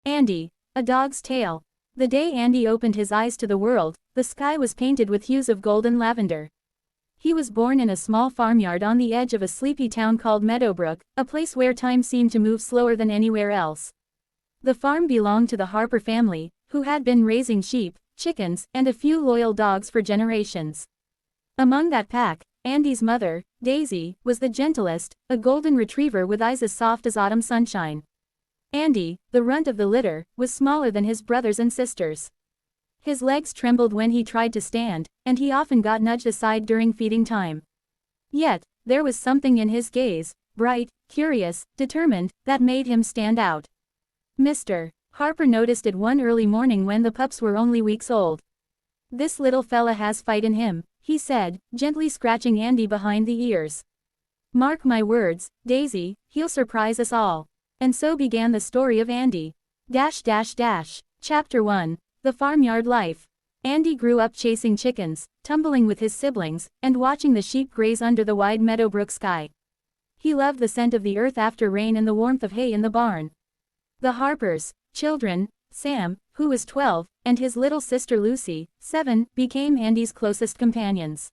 Andy, A Dog's Tale. The day Andy opened his eyes to the world, the sky was painted with hues of gold and lavender. He was born in a small farmyard on the edge of a sleepy town called Meadowbrook, a place where time seemed to move slower than anywhere else. The farm belonged to the Harper family, who had been raising sheep, chickens, and a few loyal dogs for generations. Among that pack, Andy's mother, Daisy, was the gentlest, a golden retriever with eyes as soft as autumn sunshine. Andy, the runt of the litter, was smaller than his brothers and sisters. His legs trembled when he tried to stand, and he often got nudged aside during feeding time. Yet, there was something in his gaze, bright, curious, determined, that made him stand out. Mr. Harper noticed it one early morning when the pups were only weeks old. "This little fella has fight in him," he said, gently scratching Andy behind the ears. "Mark my words, Daisy, he'll surprise us all." And so began the story of Andy. Chapter 1. The Farmyard Life. Andy grew up chasing chickens, tumbling with his siblings, and watching the sheep graze under the wide Meadowbrook sky. He loved the scent of the earth after rain and the warmth of hay in the barn. The Harpers' children, Sam, who was 12, and his little sister Lucy, 7, became Andy's closest companions.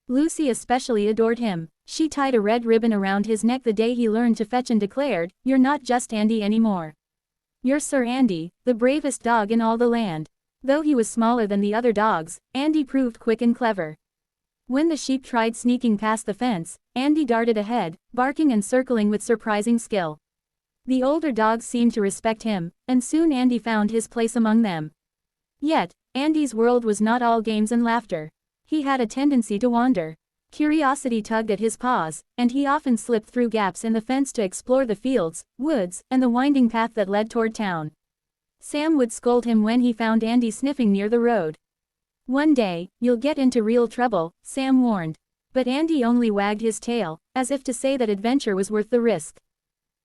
Lucy especially adored him. She tied a red ribbon around his neck the day he learned to fetch and declared, "You're not just Andy anymore. You're Sir Andy, the bravest dog in all the land." Though he was smaller than the other dogs, Andy proved quick and clever. When the sheep tried sneaking past the fence, Andy darted ahead, barking and circling with surprising skill. The older dogs seemed to respect him, and soon Andy found his place among them. Yet, Andy's world was not all games and laughter. He had a tendency to wander. Curiosity tugged at his paws, and he often slipped through gaps in the fence to explore the fields, woods, and the winding path that led toward town. Sam would scold him when he found Andy sniffing near the road. "One day, you'll get into real trouble," Sam warned. But Andy only wagged his tail, as if to say that adventure was worth the risk.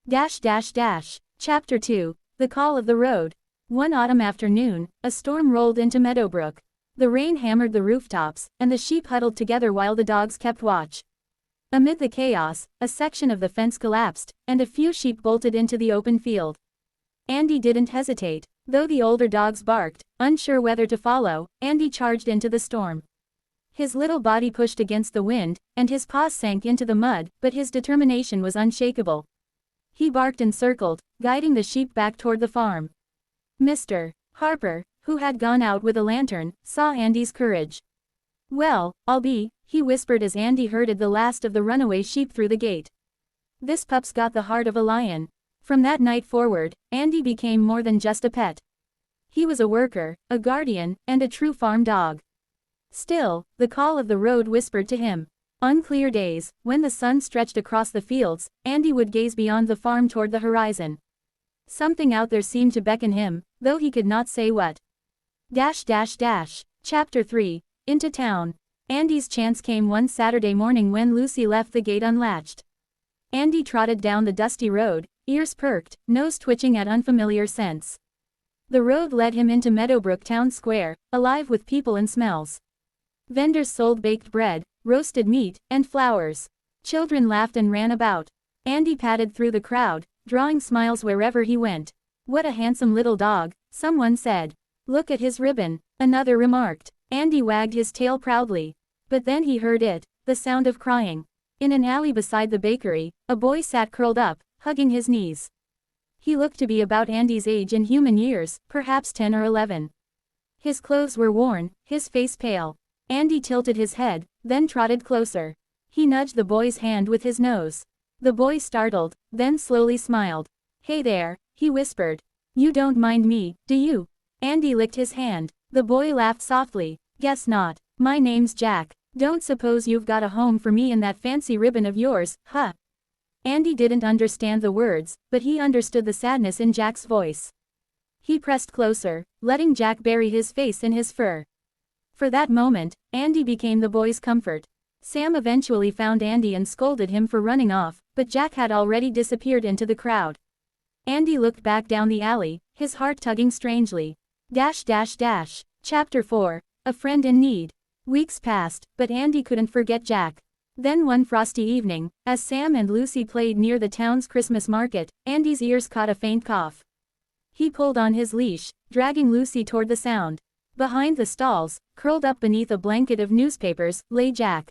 Chapter 2. The Call of the Road. One autumn afternoon, a storm rolled into Meadowbrook. The rain hammered the rooftops, and the sheep huddled together while the dogs kept watch. Amid the chaos, a section of the fence collapsed, and a few sheep bolted into the open field. Andy didn't hesitate. Though the older dogs barked, unsure whether to follow, Andy charged into the storm. His little body pushed against the wind, and his paws sank into the mud, but his determination was unshakable. He barked and circled, guiding the sheep back toward the farm. Mr. Harper, who had gone out with a lantern, saw Andy's courage. "Well, I'll be," he whispered as Andy herded the last of the runaway sheep through the gate. "This pup's got the heart of a lion." From that night forward, Andy became more than just a pet. He was a worker, a guardian, and a true farm dog. Still, the call of the road whispered to him. On clear days, when the sun stretched across the fields, Andy would gaze beyond the farm toward the horizon. Something out there seemed to beckon him, though he could not say what. Chapter 3. Into Town. Andy's chance came one Saturday morning when Lucy left the gate unlatched. Andy trotted down the dusty road, ears perked, nose twitching at unfamiliar scents. The road led him into Meadowbrook Town Square, alive with people and smells. Vendors sold baked bread, roasted meat, and flowers. Children laughed and ran about. Andy padded through the crowd, drawing smiles wherever he went. "What a handsome little dog," someone said. "Look at his ribbon," another remarked. Andy wagged his tail proudly. But then he heard it, the sound of crying. In an alley beside the bakery, a boy sat curled up, hugging his knees. He looked to be about Andy's age in human years, perhaps 10 or 11. His clothes were worn, his face pale. Andy tilted his head, then trotted closer. He nudged the boy's hand with his nose. The boy startled, then slowly smiled. "Hey there," he whispered. "You don't mind me, do you?" Andy licked his hand. The boy laughed softly. "Guess not. My name's Jack. Don't suppose you've got a home for me in that fancy ribbon of yours, huh?" Andy didn't understand the words, but he understood the sadness in Jack's voice. He pressed closer, letting Jack bury his face in his fur. For that moment, Andy became the boy's comfort. Sam eventually found Andy and scolded him for running off, but Jack had already disappeared into the crowd. Andy looked back down the alley, his heart tugging strangely. Chapter 4. A Friend in Need. Weeks passed, but Andy couldn't forget Jack. Then one frosty evening, as Sam and Lucy played near the town's Christmas market, Andy's ears caught a faint cough. He pulled on his leash, dragging Lucy toward the sound. Behind the stalls, curled up beneath a blanket of newspapers, lay Jack.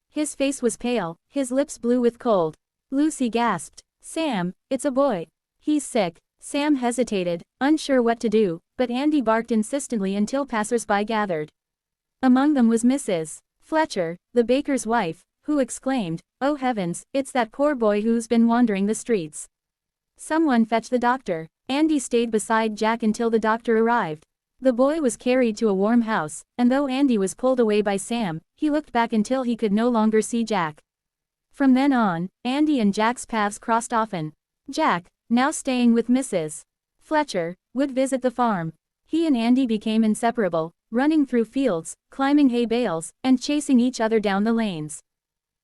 His face was pale, his lips blue with cold. Lucy gasped. Sam, it's a boy. He's sick. Sam hesitated, unsure what to do, but Andy barked insistently until passers-by gathered. Among them was Mrs. Fletcher, the baker's wife, who exclaimed, "Oh heavens, it's that poor boy who's been wandering the streets. Someone fetch the doctor." Andy stayed beside Jack until the doctor arrived. The boy was carried to a warm house, and though Andy was pulled away by Sam, he looked back until he could no longer see Jack. From then on, Andy and Jack's paths crossed often. Jack, now staying with Mrs. Fletcher, would visit the farm. He and Andy became inseparable, running through fields, climbing hay bales, and chasing each other down the lanes.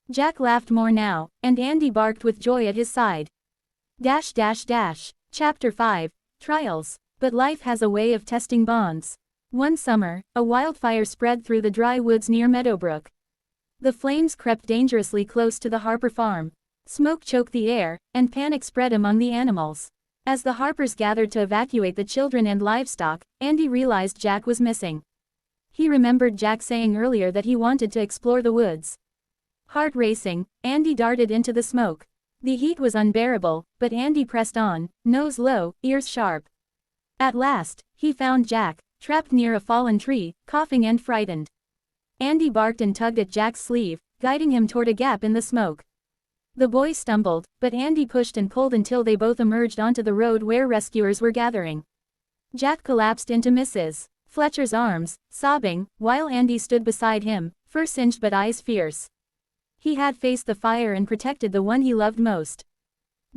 Jack laughed more now, and Andy barked with joy at his side. Chapter 5, Trials. But life has a way of testing bonds. One summer, a wildfire spread through the dry woods near Meadowbrook. The flames crept dangerously close to the Harper farm. Smoke choked the air, and panic spread among the animals. As the Harpers gathered to evacuate the children and livestock, Andy realized Jack was missing. He remembered Jack saying earlier that he wanted to explore the woods. Heart racing, Andy darted into the smoke. The heat was unbearable, but Andy pressed on, nose low, ears sharp. At last, he found Jack, trapped near a fallen tree, coughing and frightened. Andy barked and tugged at Jack's sleeve, guiding him toward a gap in the smoke. The boy stumbled, but Andy pushed and pulled until they both emerged onto the road where rescuers were gathering. Jack collapsed into Mrs. Fletcher's arms, sobbing, while Andy stood beside him, fur singed but eyes fierce. He had faced the fire and protected the one he loved most.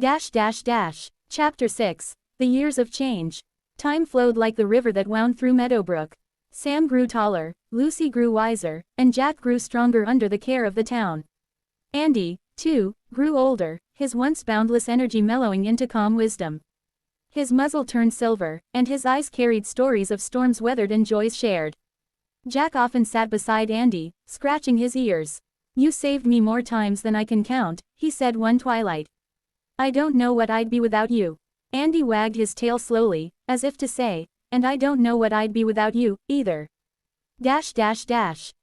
Chapter 6, The Years of Change. Time flowed like the river that wound through Meadowbrook. Sam grew taller, Lucy grew wiser, and Jack grew stronger under the care of the town. Andy, too, grew older, his once boundless energy mellowing into calm wisdom. His muzzle turned silver, and his eyes carried stories of storms weathered and joys shared. Jack often sat beside Andy, scratching his ears. "You saved me more times than I can count," he said one twilight. "I don't know what I'd be without you." Andy wagged his tail slowly, as if to say, "And I don't know what I'd be without you, either."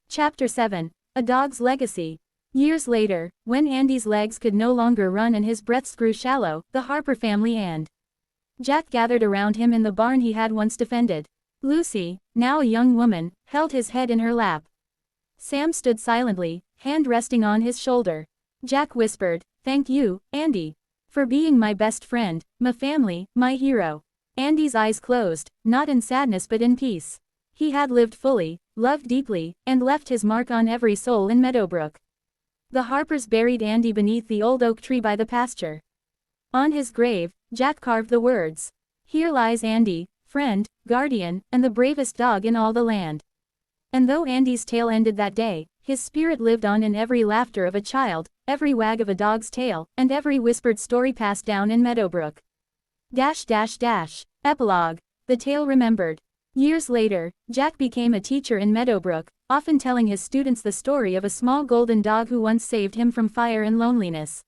Chapter 7, A Dog's Legacy. Years later, when Andy's legs could no longer run and his breaths grew shallow, the Harper family and Jack gathered around him in the barn he had once defended. Lucy, now a young woman, held his head in her lap. Sam stood silently, hand resting on his shoulder. Jack whispered, "Thank you, Andy, for being my best friend, my family, my hero." Andy's eyes closed, not in sadness but in peace. He had lived fully, loved deeply, and left his mark on every soul in Meadowbrook. The Harpers buried Andy beneath the old oak tree by the pasture. On his grave, Jack carved the words, "Here lies Andy, friend, guardian, and the bravest dog in all the land." And though Andy's tale ended that day, his spirit lived on in every laughter of a child, every wag of a dog's tail, and every whispered story passed down in Meadowbrook. Epilogue. The tale remembered. Years later, Jack became a teacher in Meadowbrook, often telling his students the story of a small golden dog who once saved him from fire and loneliness.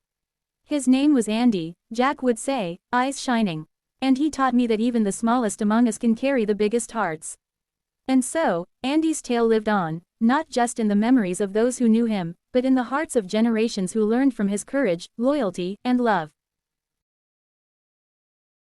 "His name was Andy," Jack would say, eyes shining. "And he taught me that even the smallest among us can carry the biggest hearts." And so, Andy's tale lived on, not just in the memories of those who knew him, but in the hearts of generations who learned from his courage, loyalty, and love.